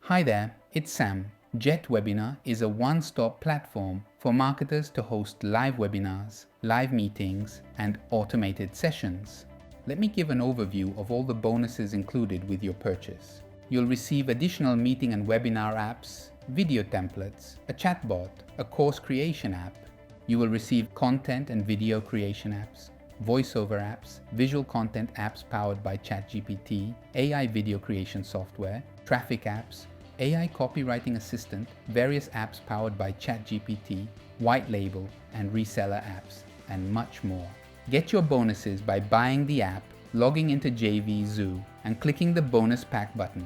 Hi there, it's Sam. JetWebinar is a one-stop platform for marketers to host live webinars, live meetings, and automated sessions. Let me give an overview of all the bonuses included with your purchase. You'll receive additional meeting and webinar apps, video templates, a chatbot, a course creation app. You will receive content and video creation apps, voiceover apps, visual content apps powered by ChatGPT, AI video creation software, traffic apps, AI copywriting assistant, various apps powered by ChatGPT, white label and reseller apps, and much more. Get your bonuses by buying the app, logging into JV Zoo, and clicking the bonus pack button.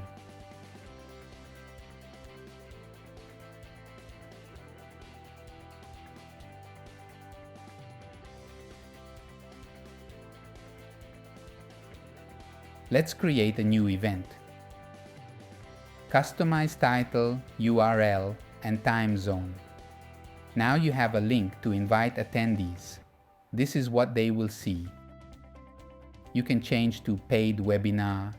Let's create a new event. Customize title, URL, and time zone. Now you have a link to invite attendees. This is what they will see. You can change to paid webinar.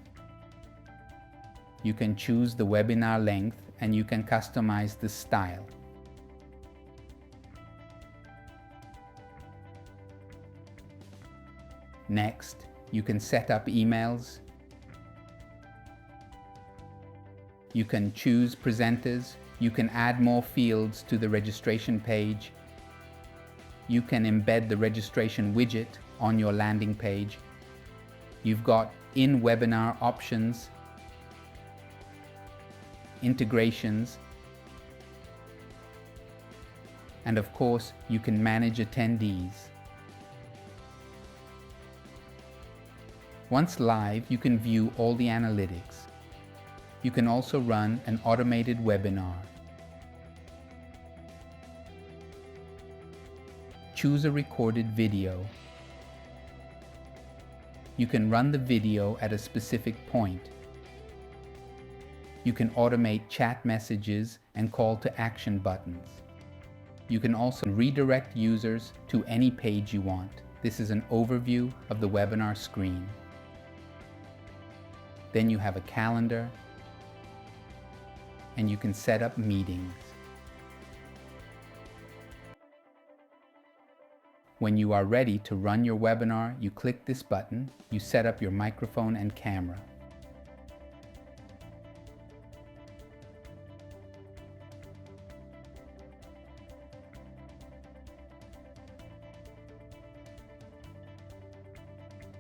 You can choose the webinar length and you can customize the style. Next, you can set up emails. You can choose presenters. You can add more fields to the registration page. You can embed the registration widget on your landing page. You've got in-webinar options, integrations, and of course, you can manage attendees. Once live, you can view all the analytics. You can also run an automated webinar. Choose a recorded video. You can run the video at a specific point. You can automate chat messages and call to action buttons. You can also redirect users to any page you want. This is an overview of the webinar screen. Then you have a calendar, and you can set up meetings. When you are ready to run your webinar, you click this button, you set up your microphone and camera.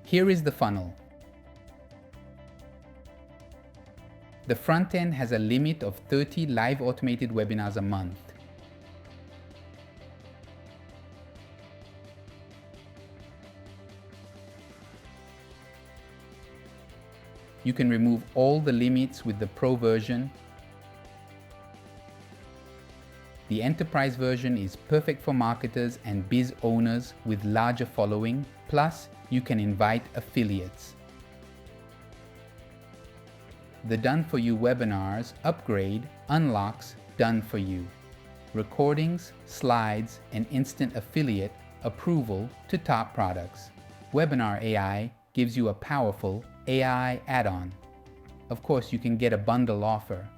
Here is the funnel. The front end has a limit of 30 live automated webinars a month. You can remove all the limits with the Pro version. The Enterprise version is perfect for marketers and biz owners with larger following, plus you can invite affiliates. The Done For You webinars upgrade unlocks Done For You, recordings, slides, and instant affiliate approval to top products. Webinar AI gives you a powerful AI add-on. Of course, you can get a bundle offer.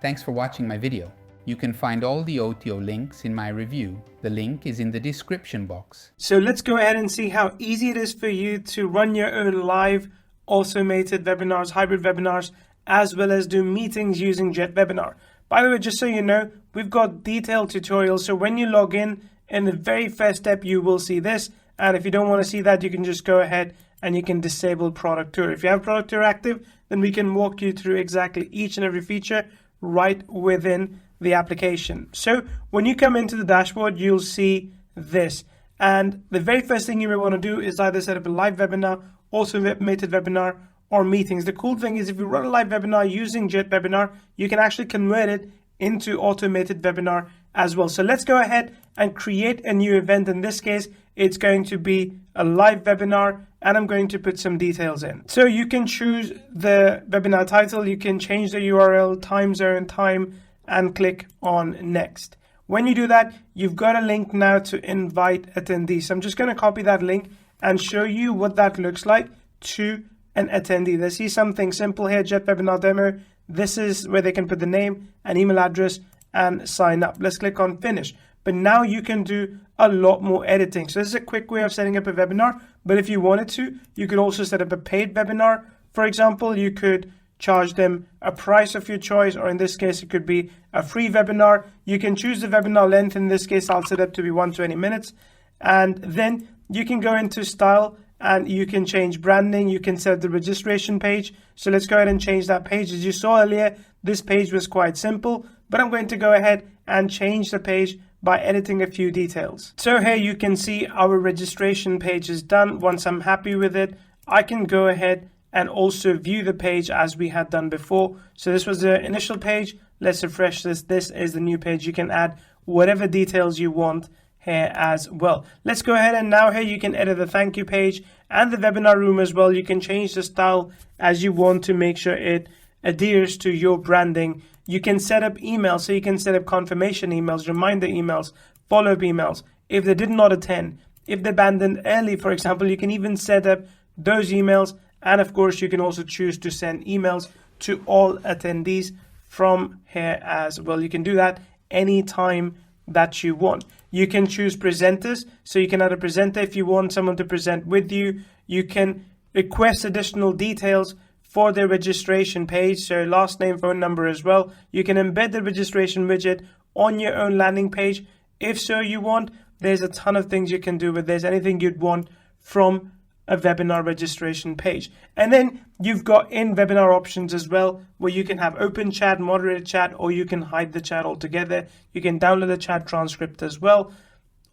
Thanks for watching my video. You can find all the OTO links in my review. The link is in the description box. So let's go ahead and see how easy it is for you to run your own live automated webinars, hybrid webinars, as well as do meetings using JetWebinar. By the way, just so you know, we've got detailed tutorials. So when you log in the very first step, you will see this. And if you don't want to see that, you can just go ahead and you can disable Product Tour. If you have Product Tour active, then we can walk you through exactly each and every feature right within the application. So when you come into the dashboard, you'll see this. And the very first thing you may want to do is either set up a live webinar, automated webinar, or meetings. The cool thing is if you run a live webinar using JetWebinar, you can actually convert it into automated webinar as well. So let's go ahead and create a new event. In this case, it's going to be a live webinar, and I'm going to put some details in. So you can choose the webinar title, you can change the URL, time zone, time, and click on next. When you do that, you've got a link now to invite attendees. So I'm just going to copy that link and show you what that looks like to an attendee. They see something simple here, JetWebinar demo. This is where they can put the name and email address and sign up. Let's click on finish. But now you can do a lot more editing. So this is a quick way of setting up a webinar. But if you wanted to, you could also set up a paid webinar. For example, you could charge them a price of your choice, or in this case, it could be a free webinar. You can choose the webinar length. In this case, I'll set it to be 120 minutes. And then you can go into style and you can change branding. You can set the registration page. So let's go ahead and change that page. As you saw earlier, this page was quite simple, but I'm going to go ahead and change the page by editing a few details. So here you can see our registration page is done. Once I'm happy with it, I can go ahead and also view the page as we had done before. So this was the initial page. Let's refresh this. This is the new page. You can add whatever details you want here as well. Let's go ahead and now here you can edit the thank you page and the webinar room as well. You can change the style as you want to make sure it adheres to your branding. You can set up emails, so you can set up confirmation emails, reminder emails, follow-up emails. If they did not attend, if they abandoned early, for example, you can even set up those emails. And of course, you can also choose to send emails to all attendees from here as well. You can do that anytime that you want. You can choose presenters, so you can add a presenter if you want someone to present with you. You can request additional details for the registration page, so last name, phone number as well. You can embed the registration widget on your own landing page if so you want. There's a ton of things you can do with this, anything you'd want from a webinar registration page. And then you've got in webinar options as well, where you can have open chat, moderated chat, or you can hide the chat altogether. You can download the chat transcript as well.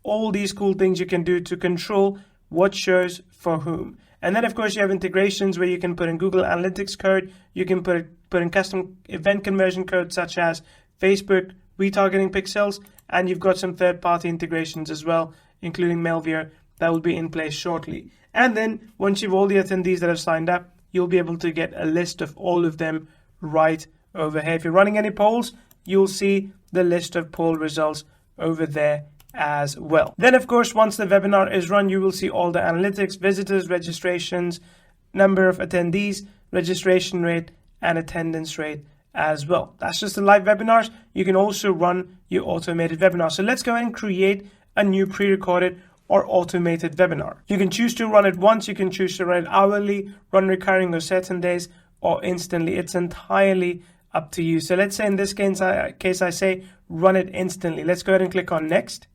All these cool things you can do to control what shows for whom. And then of course you have integrations where you can put in Google Analytics code. You can put in custom event conversion code such as Facebook retargeting pixels, and you've got some third-party integrations as well, including Mailview, that will be in place shortly. And then once you've all the attendees that have signed up, you'll be able to get a list of all of them right over here. If you're running any polls, you'll see the list of poll results over there as well. Then of course, once the webinar is run, you will see all the analytics, visitors, registrations, number of attendees, registration rate, and attendance rate as well. That's just the live webinars. You can also run your automated webinar. So let's go ahead and create a new pre-recorded or automated webinar. You can choose to run it once, you can choose to run it hourly, run recurring or certain days, or instantly. It's entirely up to you. So let's say in this case I say run it instantly. Let's go ahead and click on next.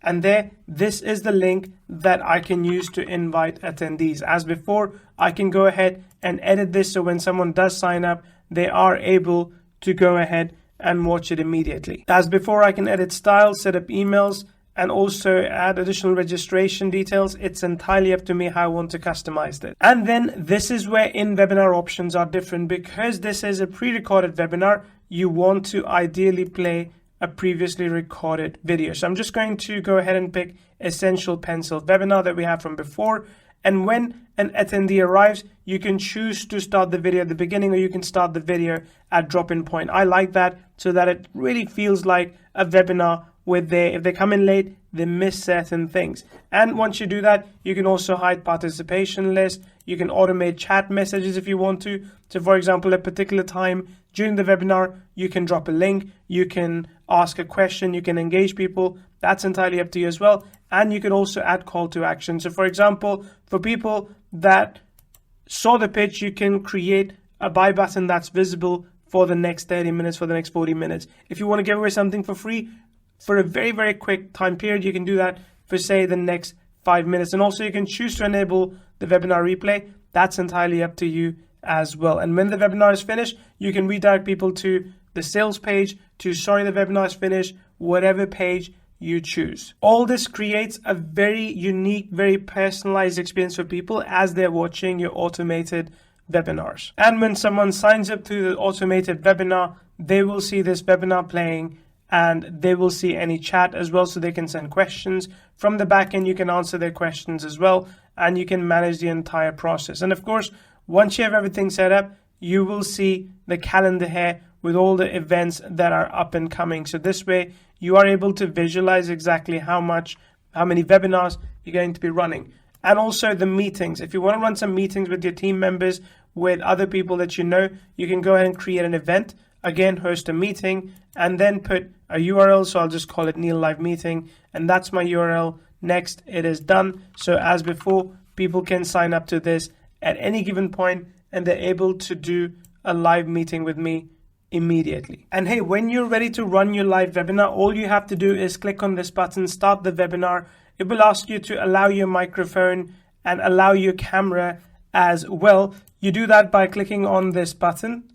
And there, this is the link that I can use to invite attendees. As before, I can go ahead and edit this so when someone does sign up, they are able to go ahead and watch it immediately. As before, I can edit styles, set up emails, and also add additional registration details. It's entirely up to me how I want to customize it. And then this is where in-webinar options are different. Because this is a pre-recorded webinar, you want to ideally play a previously recorded video. So I'm just going to go ahead and pick Essential Pencil webinar that we have from before. And when an attendee arrives, you can choose to start the video at the beginning, or you can start the video at drop-in point. I like that so that it really feels like a webinar where if they come in late, they miss certain things. And once you do that, you can also hide participation list. You can automate chat messages if you want to. So for example, at a particular time during the webinar, you can drop a link, you can ask a question, you can engage people. That's entirely up to you as well. And you can also add call to action. So for example, for people that saw the pitch, you can create a buy button that's visible for the next 30 minutes, for the next 40 minutes. If you want to give away something for free, for a very, very quick time period, you can do that for, say, the next 5 minutes. And also you can choose to enable the webinar replay. That's entirely up to you as well. And when the webinar is finished, you can redirect people to the sales page, to sorry, the webinar is finished, whatever page you choose. All this creates a very unique, very personalized experience for people as they're watching your automated webinars. And when someone signs up to the automated webinar, they will see this webinar playing, and they will see any chat as well, so they can send questions. From the back end, you can answer their questions as well, and you can manage the entire process. And of course, once you have everything set up, you will see the calendar here with all the events that are up and coming. So this way you are able to visualize exactly how many webinars you're going to be running. And also the meetings. If you want to run some meetings with your team members, with other people that you know, you can go ahead and create an event. Again, host a meeting and then put a URL. So I'll just call it Neil Live Meeting. And that's my URL. Next, it is done. So as before, people can sign up to this at any given point and they're able to do a live meeting with me immediately. And hey, when you're ready to run your live webinar, all you have to do is click on this button, start the webinar. It will ask you to allow your microphone and allow your camera as well. You do that by clicking on this button.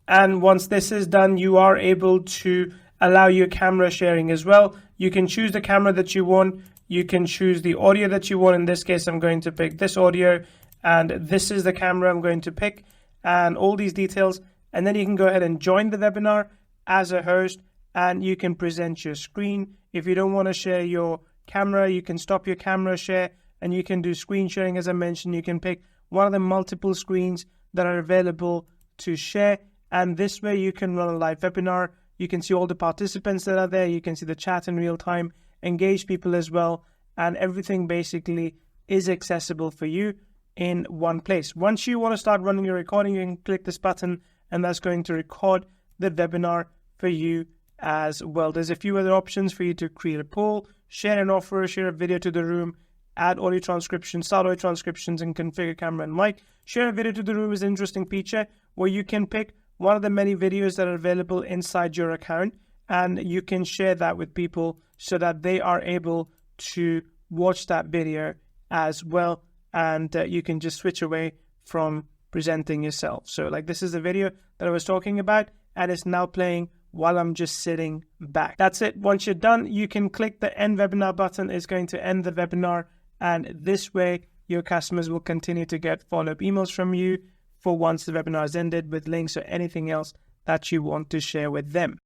And once this is done, you are able to allow your camera sharing as well. You can choose the camera that you want. You can choose the audio that you want. In this case, I'm going to pick this audio and this is the camera I'm going to pick and all these details. And then you can go ahead and join the webinar as a host and you can present your screen. If you don't want to share your camera, you can stop your camera share and you can do screen sharing. As I mentioned, you can pick one of the multiple screens that are available to share. And this way you can run a live webinar. You can see all the participants that are there. You can see the chat in real time, engage people as well. And everything basically is accessible for you in one place. Once you want to start running your recording, you can click this button and that's going to record the webinar for you as well. There's a few other options for you to create a poll, share an offer, share a video to the room, add audio transcription, start audio transcriptions, and configure camera and mic. Share a video to the room is an interesting feature where you can pick one of the many videos that are available inside your account and you can share that with people so that they are able to watch that video as well. And you can just switch away from presenting yourself. So like this is the video that I was talking about and it's now playing while I'm just sitting back. That's it. Once you're done, you can click the end webinar button. It's going to end the webinar. And this way, your customers will continue to get follow-up emails from you for once the webinar is ended with links or anything else that you want to share with them.